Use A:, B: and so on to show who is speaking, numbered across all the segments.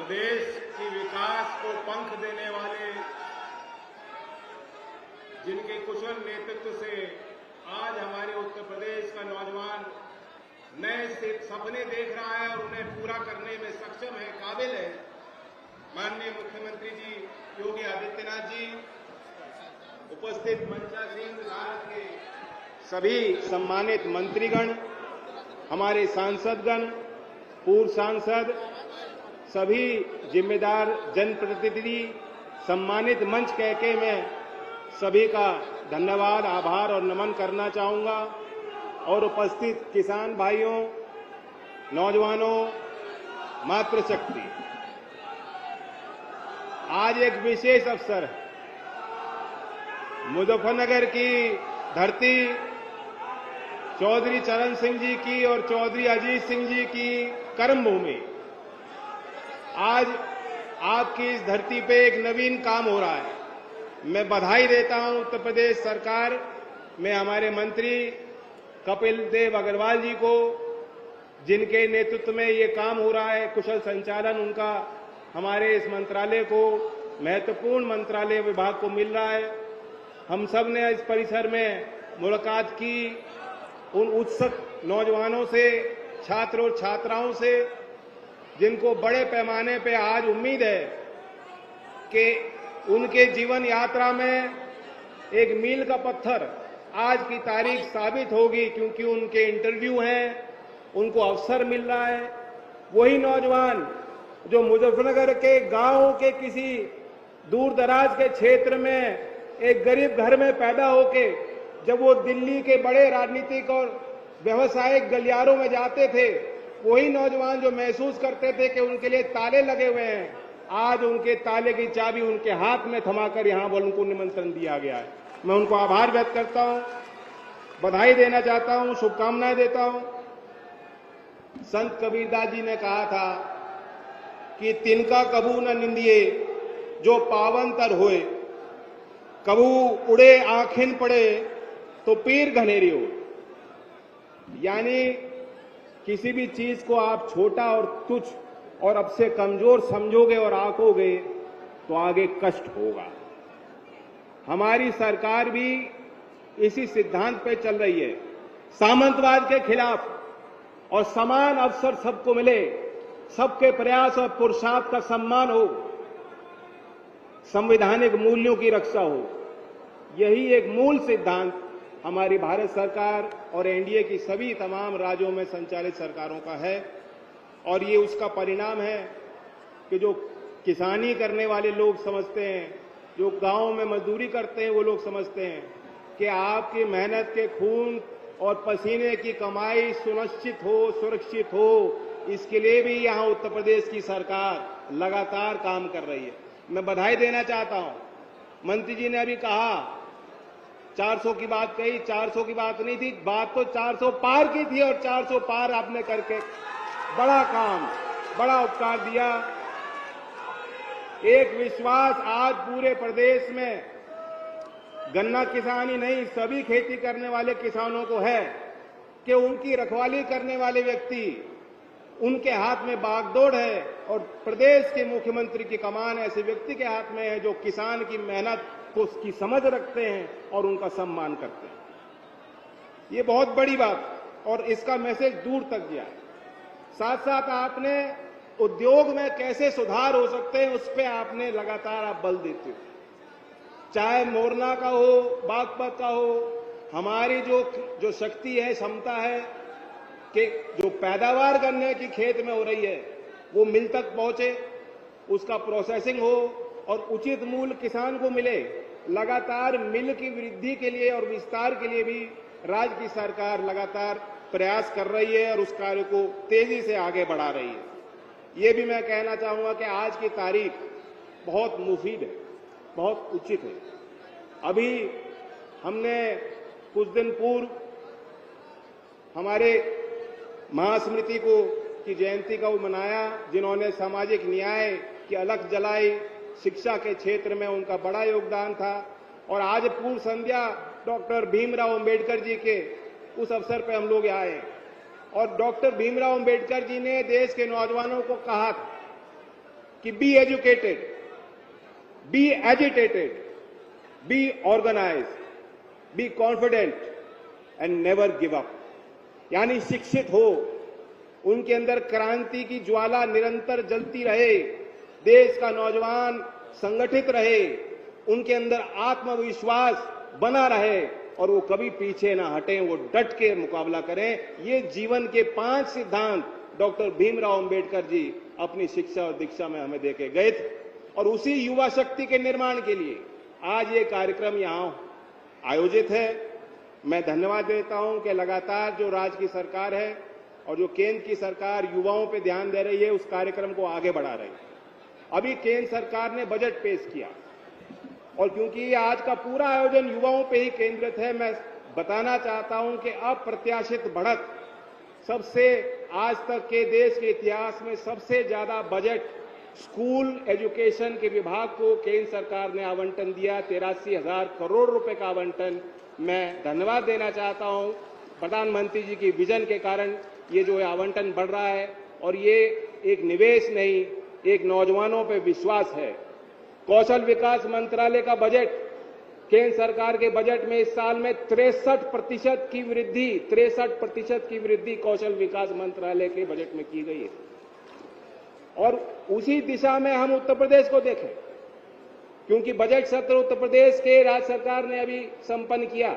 A: प्रदेश की विकास को पंख देने वाले, जिनके कुशल नेतृत्व से आज हमारे उत्तर प्रदेश का नौजवान नए सपने देख रहा है और उन्हें पूरा करने में सक्षम है, काबिल है। माननीय मुख्यमंत्री जी योगी आदित्यनाथ जी, उपस्थित मंचासीन भारत के सभी सम्मानित मंत्रीगण, हमारे सांसदगण, पूर्व सांसद, सभी जिम्मेदार जनप्रतिनिधि, सम्मानित मंच कह के मैं सभी का धन्यवाद, आभार और नमन करना चाहूंगा। और उपस्थित किसान भाइयों, नौजवानों, मातृशक्ति, आज एक विशेष अवसर है। मुजफ्फरनगर की धरती चौधरी चरण सिंह जी की और चौधरी अजीत सिंह जी की कर्मभूमि, आज आपकी इस धरती पे एक नवीन काम हो रहा है। मैं बधाई देता हूं उत्तर प्रदेश सरकार में हमारे मंत्री कपिल देव अग्रवाल जी को, जिनके नेतृत्व में ये काम हो रहा है। कुशल संचालन उनका हमारे इस मंत्रालय को, महत्वपूर्ण मंत्रालय विभाग को मिल रहा है। हम सब ने इस परिसर में मुलाकात की उन उत्सुक नौजवानों से, छात्र और छात्राओं से, जिनको बड़े पैमाने पे आज उम्मीद है कि उनके जीवन यात्रा में एक मील का पत्थर आज की तारीख साबित होगी, क्योंकि उनके इंटरव्यू हैं, उनको अवसर मिल रहा है। वही नौजवान जो मुजफ्फरनगर के गांव के किसी दूर दराज के क्षेत्र में एक गरीब घर में पैदा होके जब वो दिल्ली के बड़े राजनीतिक और व्यवसायिक गलियारों में जाते थे, वही नौजवान जो महसूस करते थे कि उनके लिए ताले लगे हुए हैं, आज उनके ताले की चाबी उनके हाथ में थमाकर यहां पर उनको निमंत्रण दिया गया है। मैं उनको आभार व्यक्त करता हूं, बधाई देना चाहता हूं, शुभकामनाएं देता हूं। संत कबीरदास जी ने कहा था कि तिनका कबू न निंदिए जो पावन तर होए, कबू उड़े आंखिन पड़े तो पीर घनेरी हो। यानी किसी भी चीज को आप छोटा और तुच्छ और अब से कमजोर समझोगे और आंकोगे तो आगे कष्ट होगा। हमारी सरकार भी इसी सिद्धांत पे चल रही है, सामंतवाद के खिलाफ, और समान अवसर सबको मिले, सबके प्रयास और पुरुषार्थ का सम्मान हो, संवैधानिक मूल्यों की रक्षा हो। यही एक मूल सिद्धांत हमारी भारत सरकार और एनडीए की सभी तमाम राज्यों में संचालित सरकारों का है। और ये उसका परिणाम है कि जो किसानी करने वाले लोग समझते हैं, जो गांव में मजदूरी करते हैं, वो लोग समझते हैं कि आपकी मेहनत के खून और पसीने की कमाई सुनिश्चित हो, सुरक्षित हो, इसके लिए भी यहां उत्तर प्रदेश की सरकार लगातार काम कर रही है। मैं बधाई देना चाहता हूं। मंत्री जी ने अभी कहा 400 की बात कही, 400 की बात नहीं थी, बात तो 400 पार की थी, और 400 पार आपने करके बड़ा काम, बड़ा उपकार दिया। एक विश्वास आज पूरे प्रदेश में गन्ना किसान ही नहीं, सभी खेती करने वाले किसानों को है कि उनकी रखवाली करने वाले व्यक्ति, उनके हाथ में बागडोर है, और प्रदेश के मुख्यमंत्री की कमान ऐसे व्यक्ति के हाथ में है जो किसान की मेहनत को उसकी समझ रखते हैं और उनका सम्मान करते हैं। ये बहुत बड़ी बात, और इसका मैसेज दूर तक गया। साथ साथ आपने उद्योग में कैसे सुधार हो सकते हैं उस पर आपने लगातार आप बल देते हो, चाहे मोरना का हो, बागपत का हो। हमारी जो शक्ति है, क्षमता है कि जो पैदावार गन्ने की खेत में हो रही है वो मिल तक पहुंचे, उसका प्रोसेसिंग हो और उचित मूल्य किसान को मिले। लगातार मिल की वृद्धि के लिए और विस्तार के लिए भी राज्य की सरकार लगातार प्रयास कर रही है और उस कार्य को तेजी से आगे बढ़ा रही है। ये भी मैं कहना चाहूंगा कि आज की तारीख बहुत मुफीद है, बहुत उचित है। अभी हमने कुछ दिन पूर्व हमारे महास्मृति की जयंती का मनाया, जिन्होंने सामाजिक न्याय की अलख जलाई, शिक्षा के क्षेत्र में उनका बड़ा योगदान था। और आज पूर्व संध्या डॉक्टर भीमराव अंबेडकर जी के उस अवसर पर हम लोग आए, और डॉक्टर भीमराव अंबेडकर जी ने देश के नौजवानों को कहा कि be educated, be agitated, be organised, be confident and never give up. यानी शिक्षित हो, उनके अंदर क्रांति की ज्वाला निरंतर जलती रहे, देश का नौजवान संगठित रहे, उनके अंदर आत्मविश्वास बना रहे और वो कभी पीछे ना हटें, वो डट के मुकाबला करें। ये जीवन के 5 सिद्धांत डॉक्टर भीमराव अंबेडकर जी अपनी शिक्षा और दीक्षा में हमें देके गए थे। और उसी युवा शक्ति के निर्माण के लिए आज ये कार्यक्रम यहां आयोजित है। मैं धन्यवाद देता हूं कि लगातार जो राज्य की सरकार है और जो केंद्र की सरकार युवाओं पे ध्यान दे रही है, उस कार्यक्रम को आगे बढ़ा रही है। अभी केंद्र सरकार ने बजट पेश किया और क्योंकि आज का पूरा आयोजन युवाओं पे ही केंद्रित है, मैं बताना चाहता हूं कि अप्रत्याशित बढ़त, सबसे आज तक के देश के इतिहास में सबसे ज्यादा बजट स्कूल एजुकेशन के विभाग को केंद्र सरकार ने आवंटन दिया, 83,000 करोड़ रुपए का आवंटन। मैं धन्यवाद देना चाहता हूं प्रधानमंत्री जी की विजन के कारण ये जो आवंटन बढ़ रहा है और ये एक निवेश नहीं, एक नौजवानों पे विश्वास है। कौशल विकास मंत्रालय का बजट, केंद्र सरकार के बजट में इस साल में 63% की वृद्धि कौशल विकास मंत्रालय के बजट में की गई है। और उसी दिशा में हम उत्तर प्रदेश को देखें, क्योंकि बजट सत्र उत्तर प्रदेश के राज्य सरकार ने अभी संपन्न किया।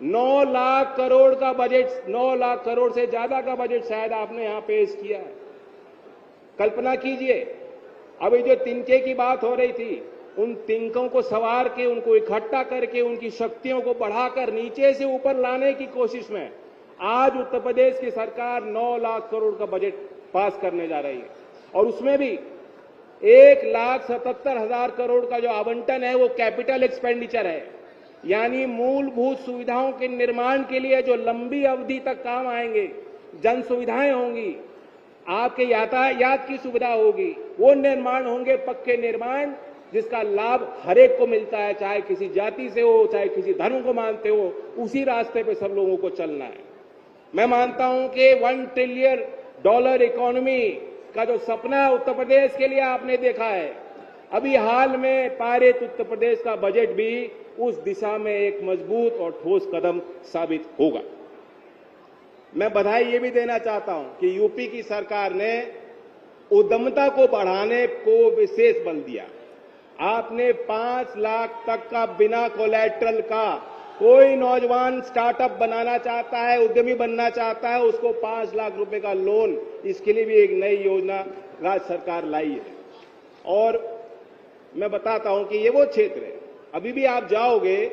A: 9 लाख करोड़ का बजट, 9 लाख करोड़ से ज्यादा का बजट शायद आपने यहां पेश किया है। कल्पना कीजिए, अभी जो तिनके की बात हो रही थी, उन तिनकों को सवार के, उनको इकट्ठा करके, उनकी शक्तियों को बढ़ाकर नीचे से ऊपर लाने की कोशिश में आज उत्तर प्रदेश की सरकार 9 लाख करोड़ का बजट पास करने जा रही है। और उसमें भी 1,77,000 करोड़ का जो आवंटन है वो कैपिटल एक्सपेंडिचर है, यानी मूलभूत सुविधाओं के निर्माण के लिए जो लंबी अवधि तक काम आएंगे, जन सुविधाएं होंगी, आपके यातायात की सुविधा होगी, वो निर्माण होंगे, पक्के निर्माण, जिसका लाभ हर एक को मिलता है, चाहे किसी जाति से हो, चाहे किसी धर्म को मानते हो, उसी रास्ते पे सब लोगों को चलना है। मैं मानता हूं कि $1 ट्रिलियन इकोनॉमी का जो सपना उत्तर प्रदेश के लिए आपने देखा है, अभी हाल में पारित उत्तर प्रदेश का बजट भी उस दिशा में एक मजबूत और ठोस कदम साबित होगा। मैं बधाई ये भी देना चाहता हूं कि यूपी की सरकार ने उद्यमता को बढ़ाने को विशेष बल दिया। आपने 5 लाख तक का बिना कोलैटरल का, कोई नौजवान स्टार्टअप बनाना चाहता है, उद्यमी बनना चाहता है, उसको 5 लाख रुपए का लोन, इसके लिए भी एक नई योजना राज्य सरकार लाई है। और मैं बताता हूं कि ये वो क्षेत्र है, अभी भी आप जाओगे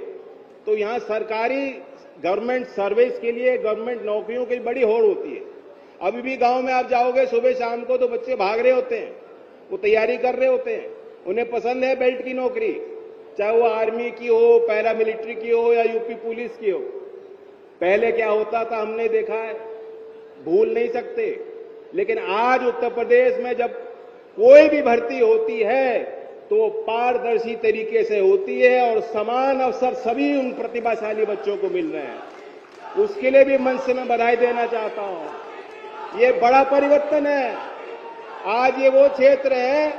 A: तो यहां सरकारी गवर्नमेंट सर्विस के लिए, गवर्नमेंट नौकरियों की बड़ी होड़ होती है। अभी भी गांव में आप जाओगे सुबह शाम को तो बच्चे भाग रहे होते हैं, वो तैयारी कर रहे होते हैं, उन्हें पसंद है बेल्ट की नौकरी, चाहे वो आर्मी की हो, पैरामिलिट्री की हो या यूपी पुलिस की हो। पहले क्या होता था हमने देखा है, भूल नहीं सकते। लेकिन आज उत्तर प्रदेश में जब कोई भी भर्ती होती है तो पारदर्शी तरीके से होती है और समान अवसर सभी उन प्रतिभाशाली बच्चों को मिल रहे हैं। उसके लिए भी मन से मैं बधाई देना चाहता हूं। ये बड़ा परिवर्तन है। आज ये वो क्षेत्र है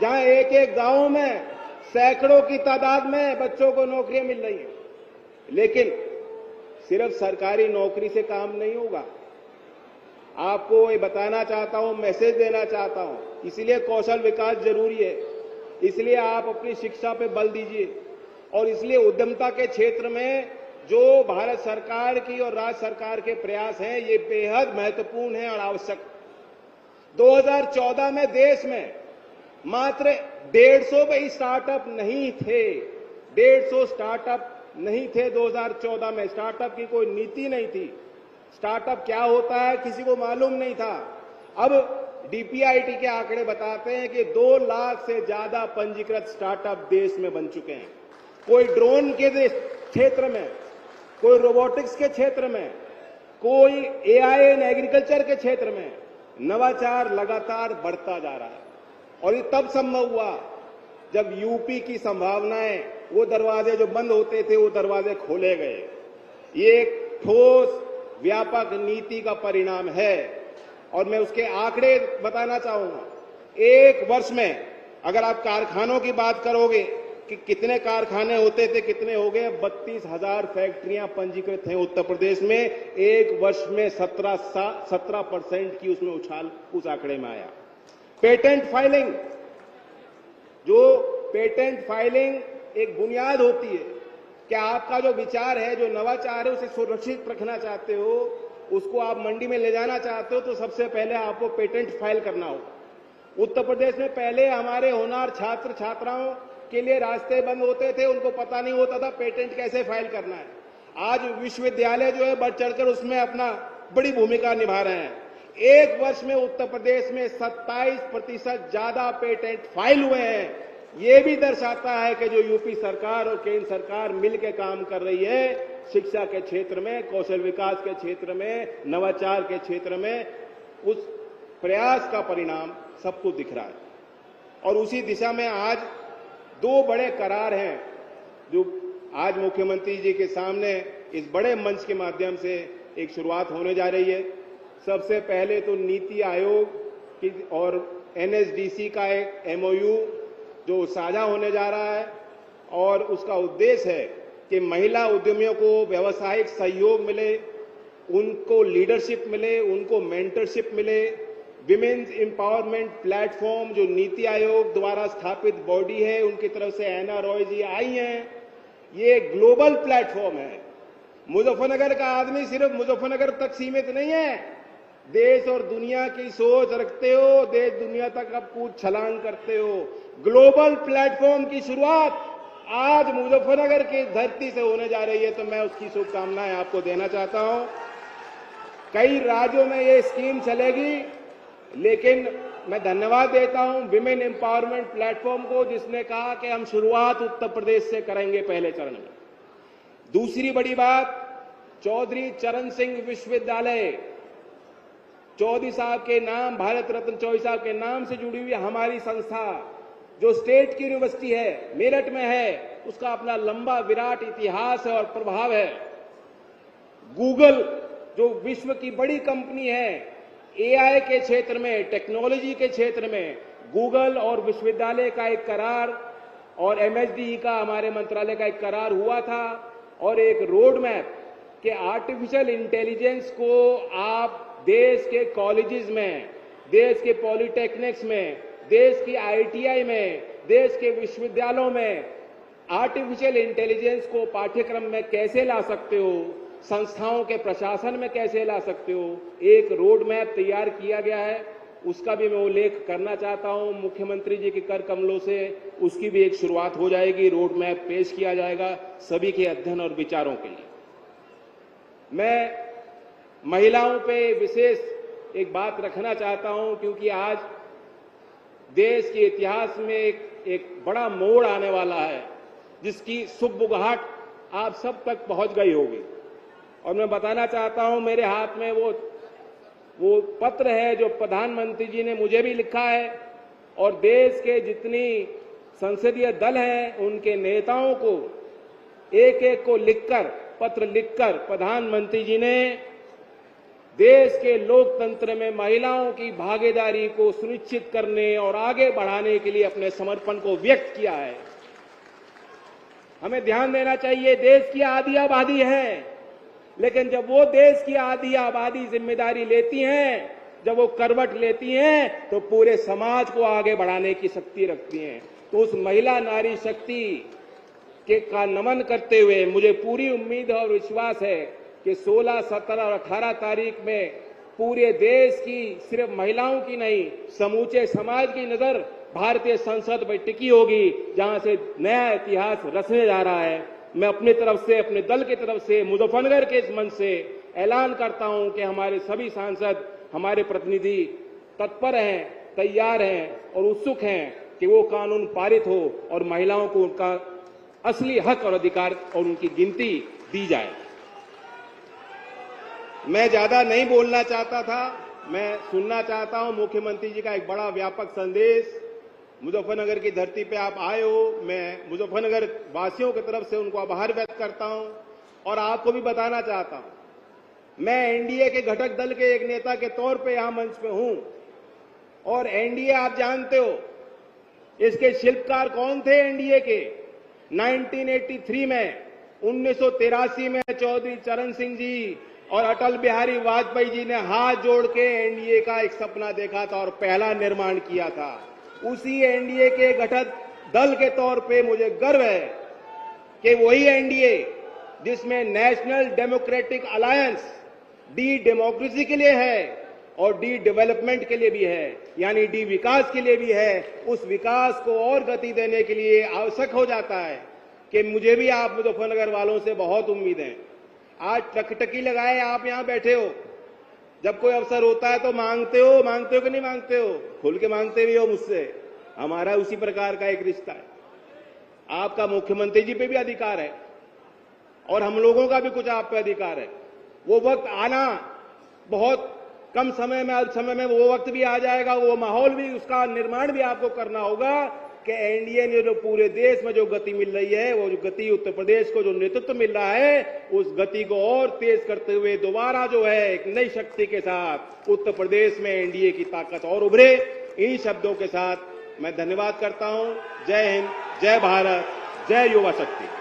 A: जहां एक एक गांव में सैकड़ों की तादाद में बच्चों को नौकरियां मिल रही हैं। लेकिन सिर्फ सरकारी नौकरी से काम नहीं होगा। आपको ये बताना चाहता हूं, मैसेज देना चाहता हूं, इसलिए कौशल विकास जरूरी है, इसलिए आप अपनी शिक्षा पे बल दीजिए और इसलिए उद्यमता के क्षेत्र में जो भारत सरकार की और राज्य सरकार के प्रयास हैं, ये बेहद महत्वपूर्ण है और आवश्यक। 2014 में देश में मात्र 150 स्टार्टअप नहीं थे, 150 स्टार्टअप नहीं थे 2014 में। स्टार्टअप की कोई नीति नहीं थी, स्टार्टअप क्या होता है किसी को मालूम नहीं था। अब डीपीआईटी के आंकड़े बताते हैं कि 2 लाख से ज्यादा पंजीकृत स्टार्टअप देश में बन चुके हैं। कोई ड्रोन के क्षेत्र में, कोई रोबोटिक्स के क्षेत्र में, कोई एआई एंड एग्रीकल्चर के क्षेत्र में नवाचार लगातार बढ़ता जा रहा है। और ये तब संभव हुआ जब यूपी की संभावनाएं, वो दरवाजे जो बंद होते थे वो दरवाजे खोले गए। ये एक ठोस व्यापक नीति का परिणाम है और मैं उसके आंकड़े बताना चाहूंगा। एक वर्ष में अगर आप कारखानों की बात करोगे कि कितने कारखाने होते थे, कितने हो गए, 32,000 फैक्ट्रियां पंजीकृत हैं उत्तर प्रदेश में। एक वर्ष में 17% की उसमें उछाल उस आंकड़े में आया। पेटेंट फाइलिंग, जो पेटेंट फाइलिंग एक बुनियाद होती है कि आपका जो विचार है, जो नवाचार है, उसे सुरक्षित रखना चाहते हो, उसको आप मंडी में ले जाना चाहते हो, तो सबसे पहले आपको पेटेंट फाइल करना होगा। उत्तर प्रदेश में पहले हमारे होनहार छात्र छात्राओं के लिए रास्ते बंद होते थे, उनको पता नहीं होता था पेटेंट कैसे फाइल करना है। आज विश्वविद्यालय जो है बढ़ चढ़कर उसमें अपना बड़ी भूमिका निभा रहे हैं। एक वर्ष में उत्तर प्रदेश में 27% ज्यादा पेटेंट फाइल हुए हैं। ये भी दर्शाता है कि जो यूपी सरकार और केंद्र सरकार मिलकर काम कर रही है, शिक्षा के क्षेत्र में, कौशल विकास के क्षेत्र में, नवाचार के क्षेत्र में, उस प्रयास का परिणाम सबको दिख रहा है। और उसी दिशा में आज 2 बड़े करार हैं जो आज मुख्यमंत्री जी के सामने इस बड़े मंच के माध्यम से एक शुरुआत होने जा रही है। सबसे पहले तो नीति आयोग की और एनएसडीसी का एक एमओयू जो साझा होने जा रहा है, और उसका उद्देश्य है कि महिला उद्यमियों को व्यावसायिक सहयोग मिले, उनको लीडरशिप मिले, उनको मेंटरशिप मिले। विमेन्स एम्पावरमेंट प्लेटफॉर्म जो नीति आयोग द्वारा स्थापित बॉडी है, उनकी तरफ से एनआरओजी आई हैं, ये ग्लोबल प्लेटफॉर्म है। मुजफ्फरनगर का आदमी सिर्फ मुजफ्फरनगर तक सीमित नहीं है, देश और दुनिया की सोच रखते हो, देश दुनिया तक अब कूद छलांग करते हो। ग्लोबल प्लेटफॉर्म की शुरुआत आज मुजफ्फरनगर की धरती से होने जा रही है, तो मैं उसकी शुभकामनाएं आपको देना चाहता हूं। कई राज्यों में ये स्कीम चलेगी, लेकिन मैं धन्यवाद देता हूं विमेन एम्पावरमेंट प्लेटफॉर्म को, जिसने कहा कि हम शुरुआत उत्तर प्रदेश से करेंगे पहले चरण में। दूसरी बड़ी बात, चौधरी चरण सिंह विश्वविद्यालय, चौधरी साहब के नाम, भारत रत्न चौधरी साहब के नाम से जुड़ी हुई हमारी संस्था जो स्टेट की यूनिवर्सिटी है, मेरठ में है, उसका अपना लंबा विराट इतिहास है और प्रभाव है। गूगल जो विश्व की बड़ी कंपनी है, एआई के क्षेत्र में, टेक्नोलॉजी के क्षेत्र में, गूगल और विश्वविद्यालय का एक करार और एमएचडीई का, हमारे मंत्रालय का एक करार हुआ था, और एक रोड मैप कि आर्टिफिशियल इंटेलिजेंस को आप देश के कॉलेजेस में, देश के पॉलिटेक्निक्स में, देश की आईटीआई में, देश के विश्वविद्यालयों में आर्टिफिशियल इंटेलिजेंस को पाठ्यक्रम में कैसे ला सकते हो, संस्थाओं के प्रशासन में कैसे ला सकते हो, एक रोड मैप तैयार किया गया है। उसका भी मैं उल्लेख करना चाहता हूं। मुख्यमंत्री जी के कर कमलों से उसकी भी एक शुरुआत हो जाएगी, रोड मैप पेश किया जाएगा सभी के अध्ययन और विचारों के लिए। मैं महिलाओं पे विशेष एक बात रखना चाहता हूं, क्योंकि आज देश के इतिहास में एक बड़ा मोड़ आने वाला है, जिसकी सुगबुगाहट आप सब तक पहुंच गई होगी। और मैं बताना चाहता हूं, मेरे हाथ में वो पत्र है जो प्रधानमंत्री जी ने मुझे भी लिखा है, और देश के जितनी संसदीय दल हैं उनके नेताओं को एक एक को लिखकर, पत्र लिखकर प्रधानमंत्री जी ने देश के लोकतंत्र में महिलाओं की भागीदारी को सुनिश्चित करने और आगे बढ़ाने के लिए अपने समर्पण को व्यक्त किया है। हमें ध्यान देना चाहिए, देश की आधी आबादी है, लेकिन जब वो देश की आधी आबादी जिम्मेदारी लेती हैं, जब वो करवट लेती हैं, तो पूरे समाज को आगे बढ़ाने की शक्ति रखती हैं। तो उस महिला नारी शक्ति के का नमन करते हुए मुझे पूरी उम्मीद और विश्वास है कि 16, 17 और 18 तारीख में पूरे देश की, सिर्फ महिलाओं की नहीं, समूचे समाज की नजर भारतीय संसद पर टिकी होगी, जहां से नया इतिहास रचने जा रहा है। मैं अपनी तरफ से, अपने दल की तरफ से, मुजफ्फरनगर के इस मंच से ऐलान करता हूं कि हमारे सभी सांसद, हमारे प्रतिनिधि तत्पर हैं, तैयार हैं और उत्सुक हैं कि वो कानून पारित हो और महिलाओं को उनका असली हक और अधिकार और उनकी गिनती दी जाए। मैं ज्यादा नहीं बोलना चाहता था, मैं सुनना चाहता हूं मुख्यमंत्री जी का एक बड़ा व्यापक संदेश। मुजफ्फरनगर की धरती पे आप आए हो, मैं मुजफ्फरनगर वासियों की तरफ से उनको आभार व्यक्त करता हूं और आपको भी बताना चाहता हूं, मैं एनडीए के घटक दल के एक नेता के तौर पे यहां मंच पे हूं, और एनडीए आप जानते हो इसके शिल्पकार कौन थे एनडीए के? 1983 में, 1983 में चौधरी चरण सिंह जी और अटल बिहारी वाजपेयी जी ने हाथ जोड़ के एनडीए का एक सपना देखा था और पहला निर्माण किया था। उसी एनडीए के घटक दल के तौर पे मुझे गर्व है कि वही एनडीए जिसमें national democratic alliance D democracy के लिए है और डी डेवलपमेंट के लिए भी है, यानी डी विकास के लिए भी है, उस विकास को और गति देने के लिए आवश्यक हो जाता है कि मुझे भी आप मुजफ्फरनगर वालों से बहुत उम्मीद है। आज टकटकी लगाए आप यहां बैठे हो, जब कोई अवसर होता है तो मांगते हो कि नहीं मांगते हो? खुल के मांगते भी हो मुझसे। हमारा उसी प्रकार का एक रिश्ता है। आपका मुख्यमंत्री जी पे भी अधिकार है और हम लोगों का भी कुछ आप पे अधिकार है। वो वक्त आना बहुत कम समय में वो वक्त भी आ जाएगा, वो माहौल भी, उसका निर्माण भी आपको करना होगा कि एनडीए ने जो पूरे देश में जो गति मिल रही है, वो जो गति उत्तर प्रदेश को जो नेतृत्व मिल रहा है, उस गति को और तेज करते हुए दोबारा जो है एक नई शक्ति के साथ उत्तर प्रदेश में एनडीए की ताकत और उभरे। इन्हीं शब्दों के साथ मैं धन्यवाद करता हूं। जय हिंद, जय भारत, जय युवा शक्ति।